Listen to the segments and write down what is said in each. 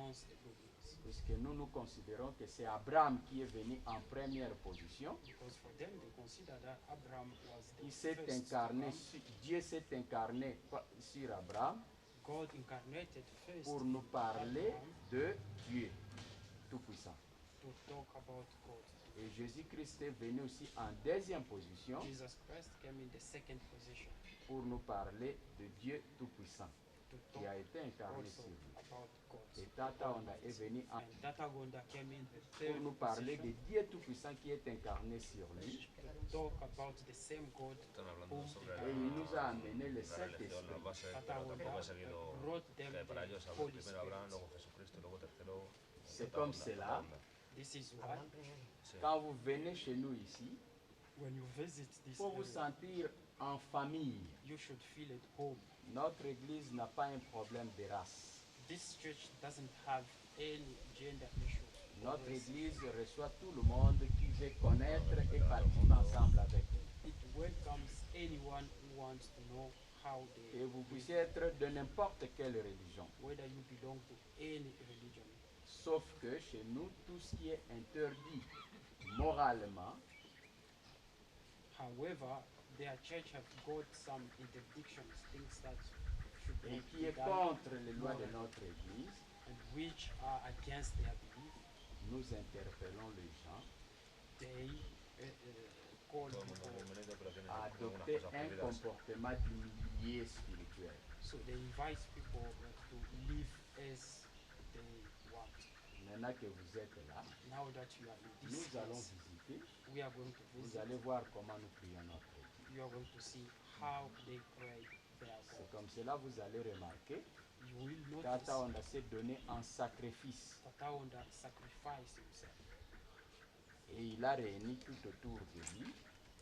announced the good news. Puisque nous considérons que c'est Abraham qui est venu en première position. Because for them, they consider that Abraham was the Il s'est first incarné, Abraham. Dieu s'est incarné sur Abraham God incarnated first pour nous in parler Abraham de Dieu Tout-Puissant. to talk about God. Et Jésus-Christ est venu aussi en deuxième position Jesus Christ came in the second position pour nous parler de Dieu Tout-Puissant to qui talk a été incarné also sur lui. about God. Et Tata Onda est venu And Tata Gonda came in the pour third nous parler de position Dieu Tout-Puissant qui est incarné sur lui. to talk about the same God Están hablando whom sobre Et il nous a amené le la religión, Saint-Esprit. las bases, Tata pero tampoco Gonda ha seguido brought them que para ellos the Holy primero Abraham, Spirit. luego Jesucristo, luego tercero. C'est Tata comme Onda, cela. Tata Onda. This is why Sí. Quand vous venez chez nous ici, when you visit il this faut vous area, sentir en famille. you should feel at home. Notre église n'a pas un problème de race. This church doesn't have any gender issue. Notre église reçoit tout le monde qui veut connaître et participer ensemble avec nous. It welcomes anyone who wants to know how they Et vous puissiez être de n'importe quelle religion. whether you belong to any religion. Sauf que chez nous, tout ce qui est interdit moralement, However, their church have got some interdictions, things that should et not qui be est done contre les lois de notre église, and which are against their belief. nous interpellons les gens They call Todo el mundo es people, bienvenido, pero tienen à algunas adopter cosas un prohibidas. comportement d'humilié spirituel. so they invite people to live as they want. Maintenant que vous êtes là, Now that you are in this nous allons place, visiter. we are going to Vous visit. allez voir comment nous prions notre Dieu. You are going to see how they pray their C'est God. comme cela vous allez remarquer. You will notice Tata on a s'est donné en sacrifice Tataonda sacrificed himself et il a réuni tout autour de lui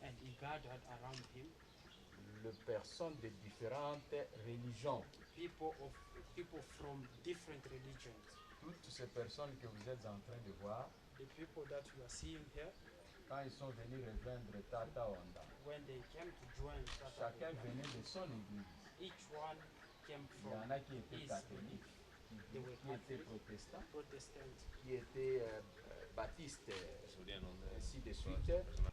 and he gathered around him les personnes de différentes religions. people from different religions. Toutes ces personnes que vous êtes en train de voir, The people that you are seeing here, quand ils sont venus rejoindre Tata Onda, when they came to join chacun Tataonda, venait de son église. each one came Il y en from a qui étaient his catholiques, They were qui étaient Catholic, protestants, Protestant, qui étaient baptistes, Se unían donde ainsi de todas suite. las personas.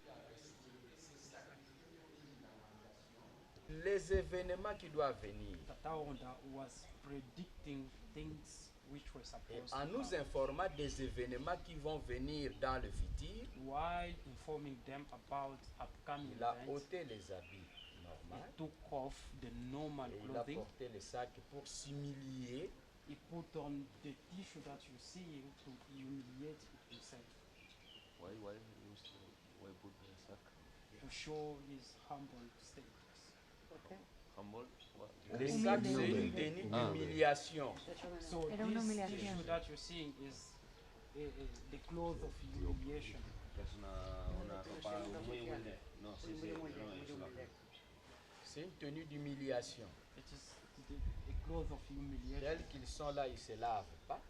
Les événements qui doivent venir, Tataonda was predicting things which were et supposed en to nous happen, informant des événements qui vont venir dans le futur. while informing them about upcoming Il a events. ôté les habits He normaux took off the normal et il a clothing. porté le sac pour s'humilier He put on the tissue that you see to humiliate himself, Why you used to why put the sack? to show his humble status. Humble? What? Le sac, c'est une Humilde. tenue Ah. d'humiliation. So Era una this humillación. tissue that you're seeing is the cloth of humiliation. Que es una ropa muy humilde. No, sí, sí, no, eso lo hace. C'est une tenue d'humiliation. It is the cloth of humiliation. Tels qu'ils sont là, ils ne se lavent pas.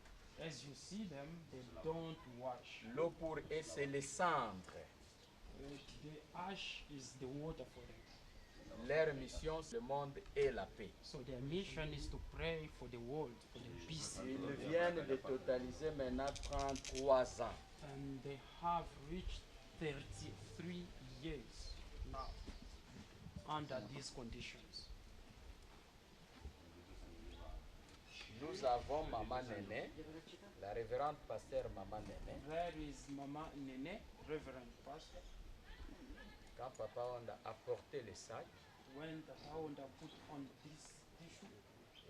As you see them, they don't wash. L'eau pour eux, c'est les cendres. The ash is the water for them. Leur mission, c'est le monde et la paix. So their mission is to pray for the world, for the peace. Ils viennent de totaliser maintenant 33 ans. And they have reached 33 years now under these conditions. Nous avons Maman Néné, la révérende pasteur Maman Néné. There is Mama Nene, Reverend Pastor. Quand Papa on a apporté le sac, When the founder put on this tissue,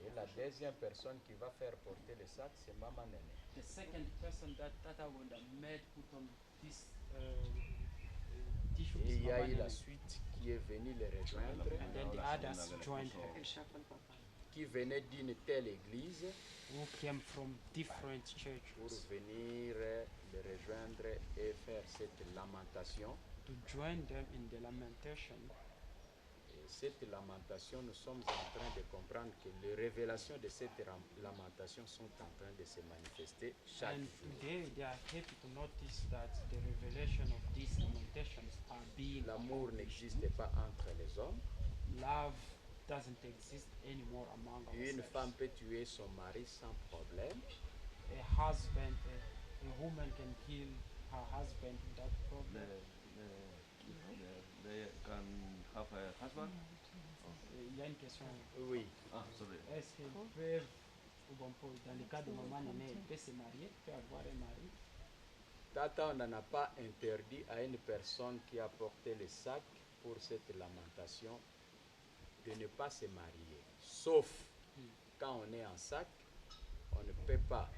et la deuxième personne qui va faire porter le sac, c'est Maman Néné. the second person that Tata Wanda made put on this tissue Et is il y a Mama eu la Nene. suite qui est venue les rejoindre, And then the others joined her, qui venait d'une telle église who came from different pour churches, venir les rejoindre et faire cette lamentation. to join them in the lamentation. Et cette lamentation, nous sommes en train de comprendre que les révélations de cette lamentation sont en train de se manifester chaque And jour. today they are happy to notice that the revelation of these lamentations are being L'amour accomplished. n'existe pas entre les hommes. Love doesn't exist anymore among Une us. femme peut tuer son mari sans problème. a husband, a woman can kill her husband without problem. They can have a husband? Il y a une question. Oui. Ah, sorry. Est-ce qu'ils peuvent, ou bon, dans le cas de maman Néné, elle peut se marier, peut avoir un mari? Tata, on n'en a pas interdit à une personne qui a porté le sac pour cette lamentation de ne pas se marier. Sauf quand on est en sac, on ne peut pas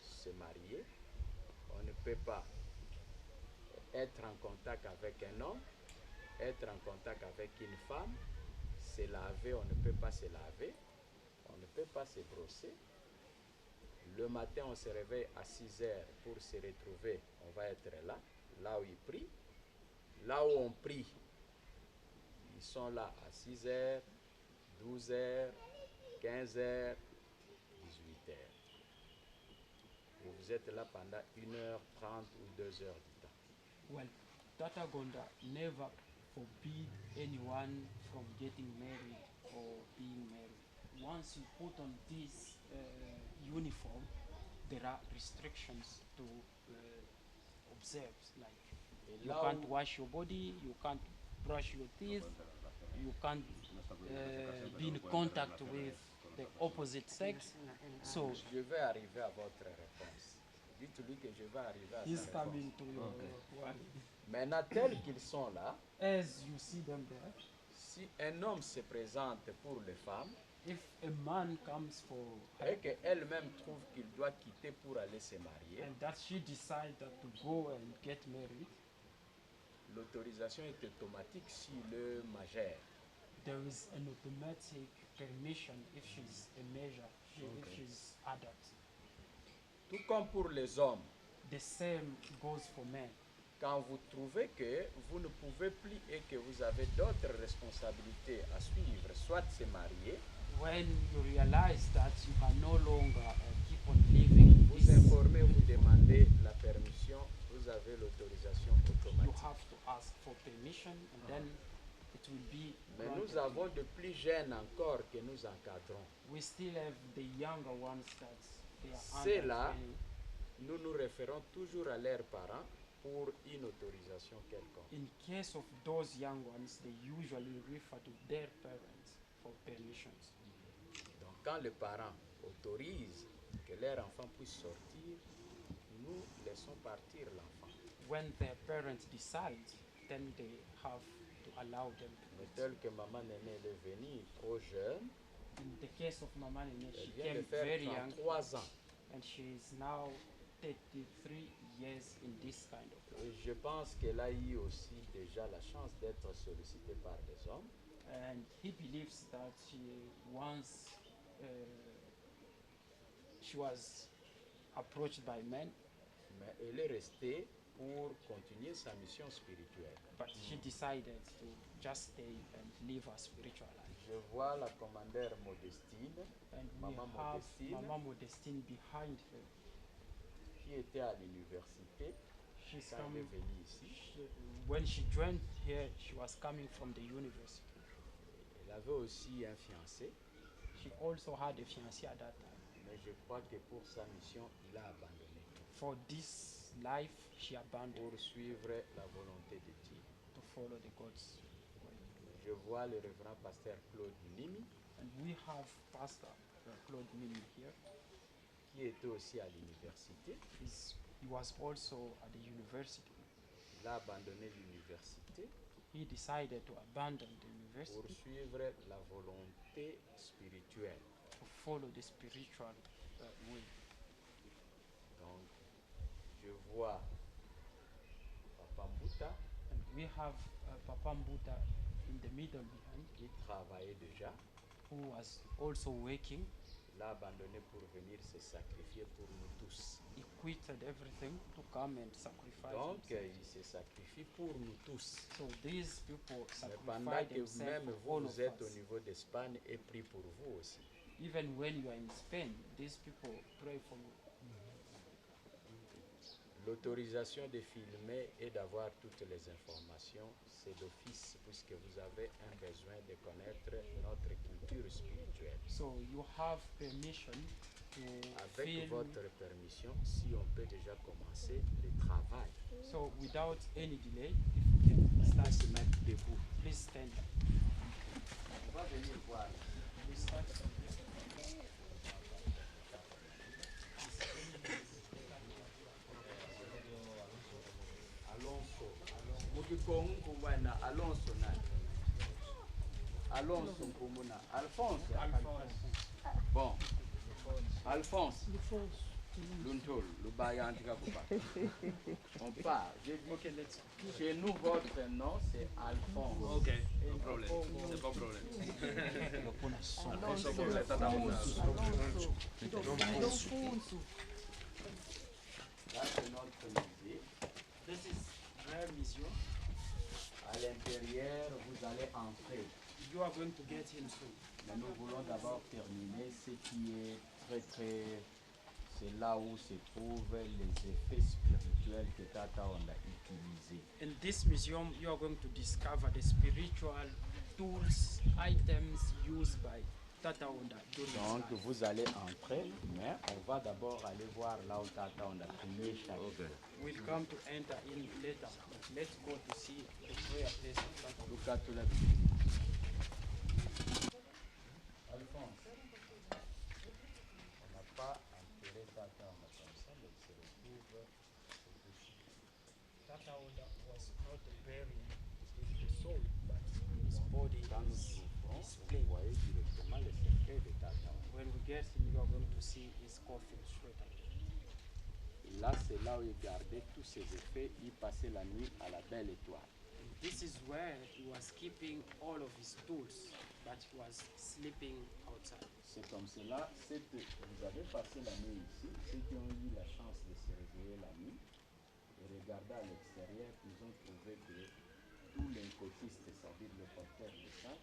se marier, on ne peut pas être en contact avec un homme, être en contact avec une femme, se laver, on ne peut pas se laver, on ne peut pas se brosser. Le matin, on se réveille à 6 heures pour se retrouver, on va être là, là où ils prient. Là où on prie, ils sont là à 6 heures, 12 heures, 15 heures, 18 heures. Vous êtes là pendant 1h30 ou 2 heures du temps. Well, Tata Gonda never forbid anyone from getting married or being married. Once you put on this uniform, there are restrictions to observe. Like Et you là can't où, wash your body, you can't brush your teeth, you can't be in contact with the opposite sex. So je vais arriver à votre réponse. Dites-lui que je vais arriver à he's sa réponse. coming to your one. Maintenant, tels qu'ils sont là, As you see them there, si un homme se présente pour les femmes if a man comes for her et qu'elle-même trouve qu'il doit quitter pour aller se marier, and that she decided to go and get married, l'autorisation est automatique s'il est majeur. there is an automatic permission if she's a major, if she's adult. Tout comme pour les hommes, The same goes for men. quand vous trouvez que vous ne pouvez plus et que vous avez d'autres responsabilités à suivre, soit se marier, When you realize that you can no longer keep on living vous this, informez, vous demandez la permission, vous avez l'autorisation you automatique. have to ask for permission and then it will be Mais granted. nous avons de plus jeunes encore que nous encadrons. We still have the younger ones that they are C'est under là, training. nous nous référons toujours à leurs parents pour une autorisation quelconque. In case of those young ones, they usually refer to their parents for permissions. Donc quand les parents autorisent que leur enfant puisse sortir, nous laissons partir l'enfant. When their parents decide, then they have to allow them Mais to. tel que maman Néné elle est venue trop jeune, In the case of Mama Nene, elle she vient de came faire very young 33 ans. and she is now 33 years in this kind of life. Et je pense qu'elle a eu aussi déjà la chance d'être sollicitée par des hommes. And he believes that she was approached by men, Mais elle est restée pour continuer sa mission spirituelle. but she decided to just stay and live a spiritual life. Je vois la commandeur Modestine, And we Maman have Modestine, Mama Modestine behind her. qui était à l'université She's quand elle est coming. venue ici. When she joined here, she was coming from the university. Elle avait aussi un fiancé, She also had a fiancé at that time. mais je crois que pour sa mission, il a abandonné For this life, she abandoned pour suivre la volonté de Dieu. to follow the God's way. Je vois le révérend pasteur Claude Nimi, And we have Pastor Claude Mini here. qui était aussi à l'université. He was also at the university. Il a abandonné l'université He decided to abandon the pour university suivre la volonté spirituelle. to follow the spiritual way. Donc, je vois Papa Mbouta And we have Papa Mbuta in the middle behind, qui travaillait déjà. who was also working. Il a abandonné pour venir se sacrifier pour nous tous. He quitted everything to come and sacrifice Donc, himself. il se sacrifie pour nous tous. So these people Mais pendant sacrifice que themselves même for all vous, of vous êtes au us. niveau d'Espagne et prie pour vous aussi. Even when you are in Spain, these people pray for you. L'autorisation de filmer et d'avoir toutes les informations, c'est d'office puisque vous avez un besoin de connaître notre culture spirituelle. So you have permission to avec film. votre permission, si on peut déjà commencer le travail. So without any delay, if we can start, Se mettre debout. please stand. On va venir voir. We start. Alonso. Mukikongo kumbwana Alonso nani? Alonso Nkumuna. Alphonse. Bon. Alphonse. Luntol, Lubayantika Kuba. On part. J'ai dit Okay, let's go. chez nous, votre nom, c'est Alphonse. Ok, no problem. C'est pas problème. Alfonso pour le tata Honda. Là, c'est notre musée. This is Rare Museum. À l'intérieur, vous allez entrer. You are going to get in soon. Mais nous voulons d'abord terminer ce qui est c'est là où se trouvent les effets spirituels que Tata on a utilisés. In this museum, you are going to discover the spiritual tools, items used by Tata Onda during his Donc life. vous allez entrer, mais on va d'abord aller voir là où Tata on a prié chaque jour. We'll come to enter in later, but let's go to see the prayer place of Tata Onda. Lucas, tu l'as vu. Alphonse, on n'a pas enterré Tata on a comme ça, mais il se retrouve au-dessus. Tata Onda was not buried in the soul, but his body Quand nous is ouvrons, vous displayed. voyez directement le secret de Tata Onda. When we get him, you are going to see his coffin straight up. Là, c'est là où il gardait tous ses effets. Il passait la nuit à la belle étoile. And this is where he was keeping all of his tools, but he was sleeping outside. C'est comme cela, vous avez passé la nuit ici. Ceux qui ont eu la chance de se réveiller la nuit et regarder à l'extérieur, ils ont trouvé que tous les côtistes, c'est-à-dire le porteur de ça,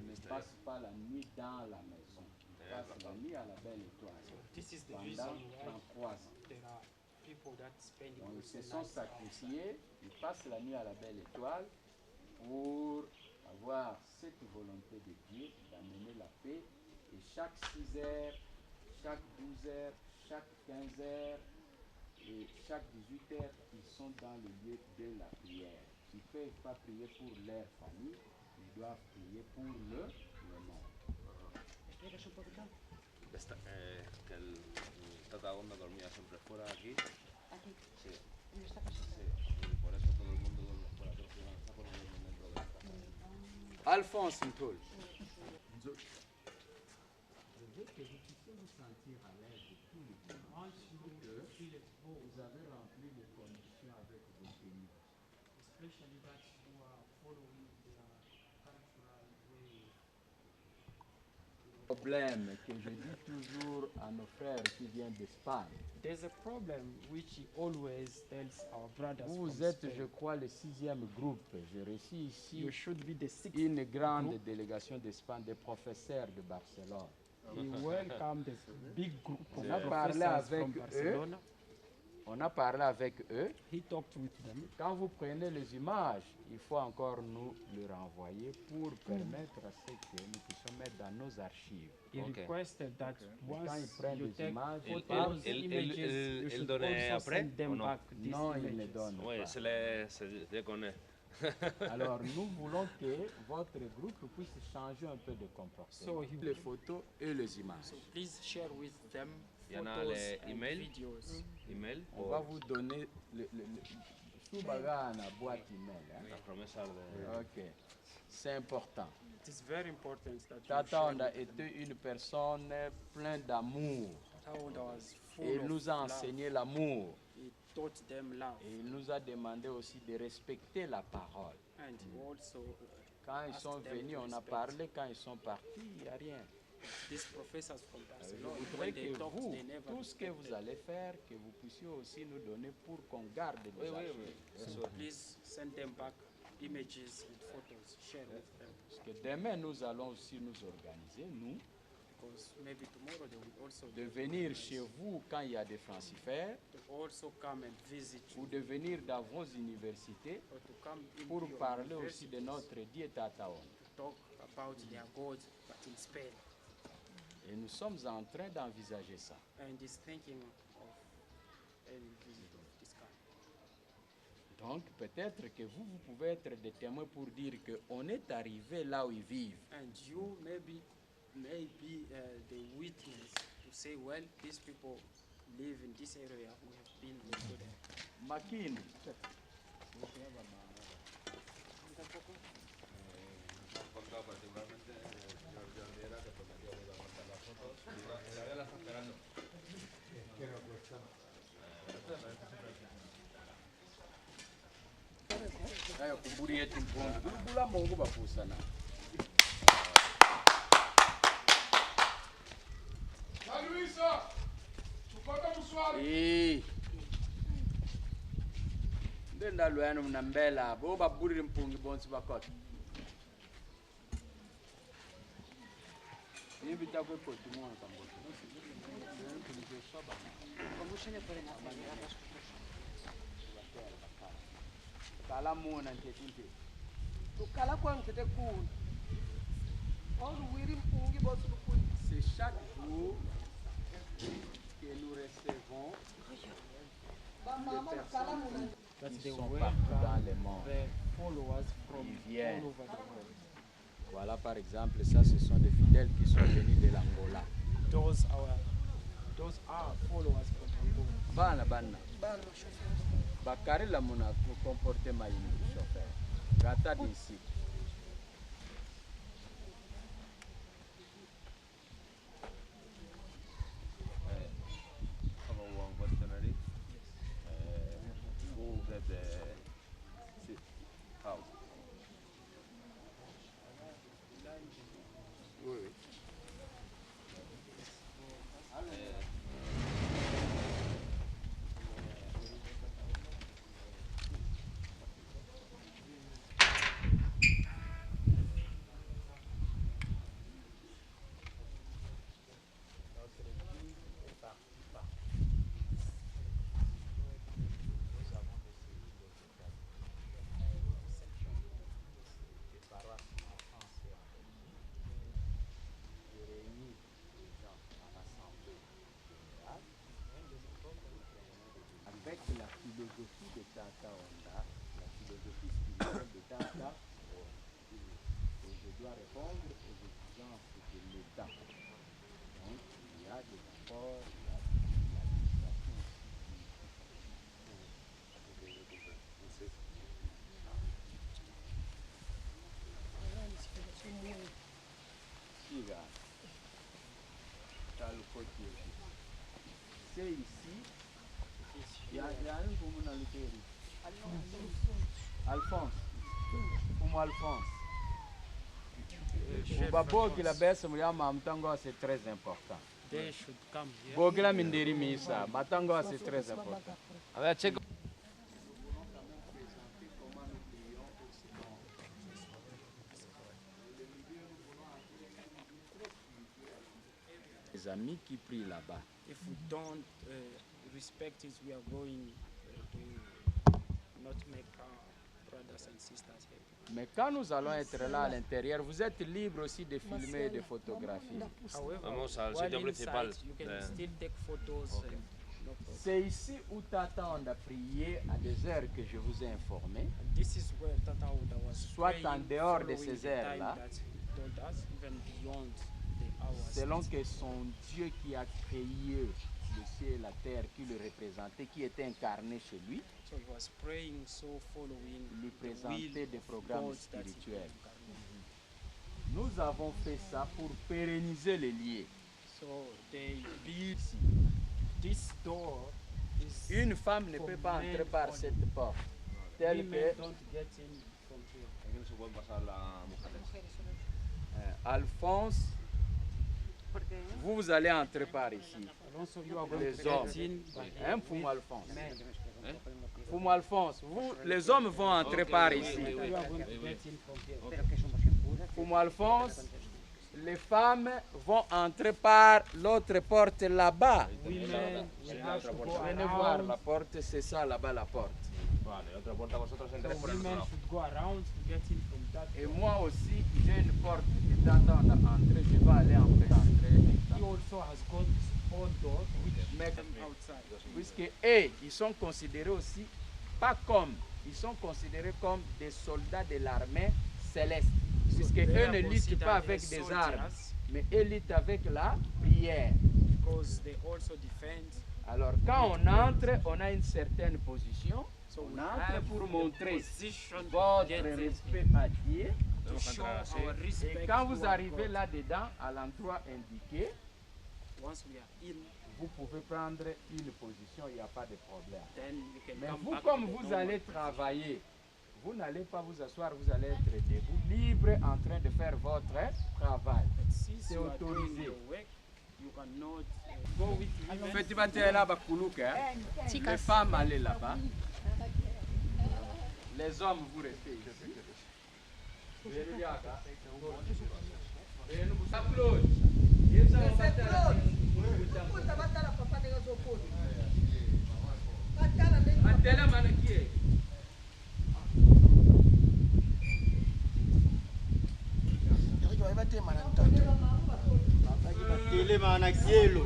ne passent pas la nuit dans la maison. Ils passent la nuit à la belle étoile. This is the Pendant reason why 33 ans. there are people that spend Donc, ils se also sont nights outside. sacrifiés, ils passent la nuit à la belle étoile pour avoir cette volonté de Dieu d'amener la paix. Et chaque 6 heures, chaque 12 heures, chaque 15 heures et chaque 18 heures, ils sont dans le lieu de la prière. Ils ne peuvent pas prier pour leur famille, ils doivent prier pour le monde. Que el Tata Honda dormía siempre fuera de aquí. Aquí, Sí, en esta casa. sí. Y por eso todo el mundo duerme fuera, todos los que está poniendo dentro de esta casa. Alphonse Ntol. Je veux que vous puissiez vous sentir à l'aise de tous les jours. Vous avez rempli les conditions avec vos pays. Especially that who are following their cultural way. Problème que je dis toujours à nos frères qui viennent d'Espagne. There's a problem which he always tells our brothers. Vous from êtes, Spain. je crois, le 6e groupe. J'ai reçu ici You should be the sixth. une grande group. délégation d'Espagne des professeurs de Barcelone. He welcomed a big group of On a parlé professors avec from eux. Barcelona. On a parlé avec eux. He talked with them. Quand vous prenez les images, il faut encore nous les renvoyer pour permettre à ce que nous puissions mettre dans nos archives. He Okay. requested that Quand ils once prennent you des take images, photos, el images, you should donne also après send them ou non? back these non, ils ne images. donnent Oui, pas. se déconne. Alors nous voulons que votre groupe puisse changer un peu de comportement. So he- Les photos et les images. So please share with them Y en a photos les and emails? videos. Email On va vous donner Subagana boîte email. las promesas de... Hein? Ok, c'est important. It is very important that you Tata share on a with them. été une personne pleine d'amour. Tata Onda was full Et il of nous a love. enseigné l'amour. He taught them love. Et il nous a demandé aussi de respecter la parole. And he also, Quand ils asked sont them venus, to on a respect. parlé. Quand ils sont partis, il n'y a rien. these professors from Je Barcelona, voudrais when they que talked, vous, they never tout ce que vous respected. allez faire, que vous puissiez aussi nous donner pour qu'on garde les Oui, oui, archives. oui. So please send them back images and photos, share with them. Parce que demain, nous allons aussi nous organiser, nous, Because maybe tomorrow they will also de venir chez vous quand il y a des francifères, to also come and visit ou you, de venir dans vos universités or to come in pour your parler aussi universities de notre Dieu Tataon. to talk about their God, but in Spain. Et nous sommes en train d'envisager ça. and is thinking of a visit of this kind. Donc peut-être que vous pouvez être des témoins pour dire qu'on est arrivé là où ils vivent. And you may be the witness to say, well, these people live in this area, we have been to there. Makini. Ayo kuburi yetu mpungi. Bulubula Mungu bafusana. Luisa, tukota muswari. Ndenda lwenu mnambela bo baburi mpungi bonsi bakota. Hivi takwe koti mwana kamboto. Kala muna ntetinti. Tukala kwa nkete kuna. Olu wiri mpungi bosu lukuni. C'est chaque jour que nous recevons Mama tukala muna. That's qui the sont way partout dans le monde. the followers from Ils viennent. all over the world. Voilà par exemple, ça ce sont des fidèles qui sont venus de l'Angola. Those are followers from Angola. Bana bakari la muna comporter maini chauffeur. Gata d'ici. Avec la philosophie de Tata Onda, la philosophie spirituelle de Tata, et je dois répondre aux exigences de l'État. Donc, il y a des rapports, il y a l'administration aussi. Siga, t'as le côté. C'est ici. Il y a un comme Alphonse. Comme Alphonse. Babo qui la baisse, c'est très important. They should come here. Bogla Minderi Misa, Matango, c'est très important. Les amis qui prient là-bas. If we don't respect it, we are going to not make our brothers and sisters happy. Mais quand nous allons être là à l'intérieur, vous êtes libre aussi de filmer et de photographier. However, Vamos al while sitio principal inside, you can de- still take photos. Okay. And no problem. C'est ici où Tata on a prié à des heures que je vous ai informé. And this is where Tata Ouda was Soit praying, en dehors de following ces the heures-là, time that he told us, even beyond the hours. selon que son Dieu qui a créé le ciel et la terre, qui le représentait, qui était incarné chez lui, So he was praying, so following lui the will présentait des of programmes God that he spirituels. incarnated. Nous avons fait ça pour pérenniser les liens. So they built this door. Is Une femme ne peut pas entrer par cette porte, telle women que don't get in from here. Aquí no se pueden pasar las mujeres. Alphonse, vous allez entrer par ici. Alonso, you are going Les to hommes. get in by Hein, Foumou Alphonse? men. Foumou Alphonse, vous, les hommes vont entrer par ici. You are going to get in from here. Foumou Alphonse, les femmes vont entrer par l'autre porte là-bas. Women will have to go Venez voir, around. la porte, c'est ça là-bas la porte. Vale, otra puerta vosotros So entréis por el otro women lado. should go around to get in from that. Et moi aussi, j'ai une porte qui t'attend à entrer, je vais aller entrer he also has got own doors which Mais make them outside. puisque eux, ils sont considérés aussi, pas comme, ils sont considérés comme des soldats de l'armée céleste. Puisque they eux are ne luttent considered pas as avec des soldiers armes, mais eux luttent avec la prière. because they also defend. Alors quand on entre, on a une certaine position. So On we entre have pour the montrer position to votre get it, respect à Dieu. to show our respect Et quand vous toward arrivez God. là-dedans, à l'endroit indiqué, Once we are in, vous pouvez prendre une position, il n'y a pas de problème. then we can Mais come vous, back comme to the vous normal allez position. travailler, vous n'allez pas vous asseoir, vous allez être debout, libre, en train de faire votre travail. But since C'est you are doing autorisé. your work, you cannot go with women. Faites partir là, les femmes allez là-bas. Les hommes, vous restez ici. Applaudissez. Kuza batala papa ndenge azokota. Batala ndenge Atela manakie. Telema na kielo.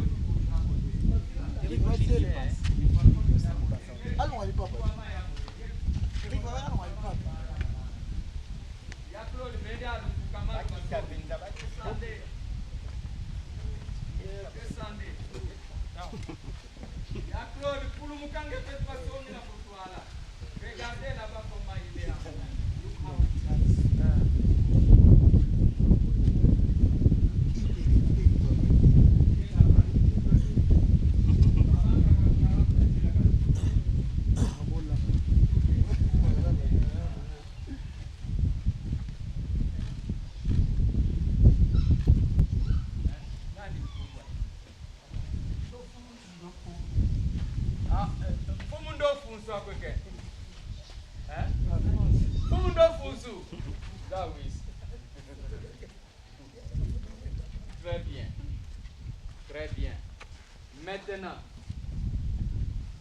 Regardez là-bas comment il est. Très bien. Très bien. Maintenant,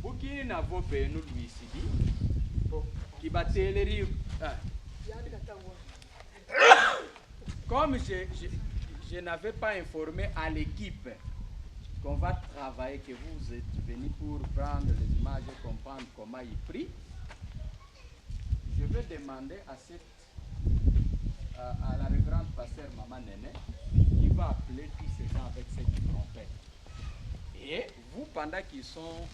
vous qui n'avez pas nous lui qui va télérir. Comme je n'avais pas informé à l'équipe qu'on va travailler, que vous êtes venus pour prendre les images et comprendre comment il prie, je vais demander à la révérende pasteur Maman Néné, qui va appeler tous ces gens avec cette trompette. Et vous, pendant qu'ils sont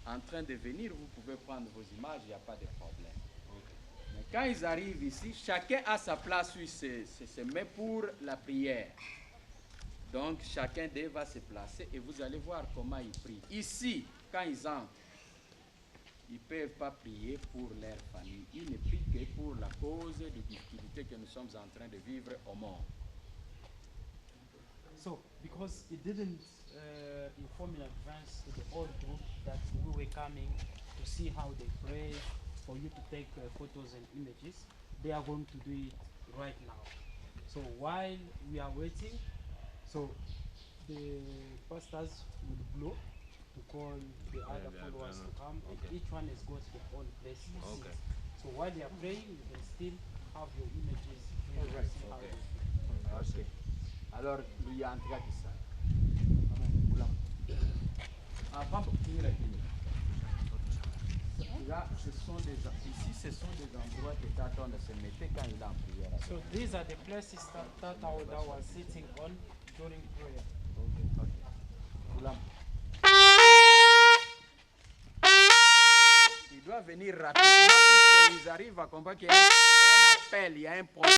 en train de venir, vous pouvez prendre vos images, il n'y a pas de problème. Mais quand ils arrivent ici, chacun a sa place où il se met pour la prière. Donc chacun d'eux va se placer et vous allez voir comment ils prient. Ici, quand ils entrent, ils ne peuvent pas prier pour leur famille. Ils ne prient que pour la cause des difficultés que nous sommes en train de vivre au monde. So, because it didn't inform in advance to the old group that we were coming to see how they pray, for you to take photos and images, they are going to do it right now. So while we are waiting, so the pastors will blow to call the other followers to come, and each one has got their own place to sit. So while they are praying, you can still have your images. Alright. How they- Ok. Alors, lui y a entré qui ça. Avant de finir la clinique. Là, ici, ce sont des endroits que Tata se mettait quand il est en prière. So these are the places that Tata Oda was sitting on during prayer. Ok. Oulam. Il doit venir rapidement parce qu'ils arrivent à comprendre qu'il y a un appel, il y a un problème.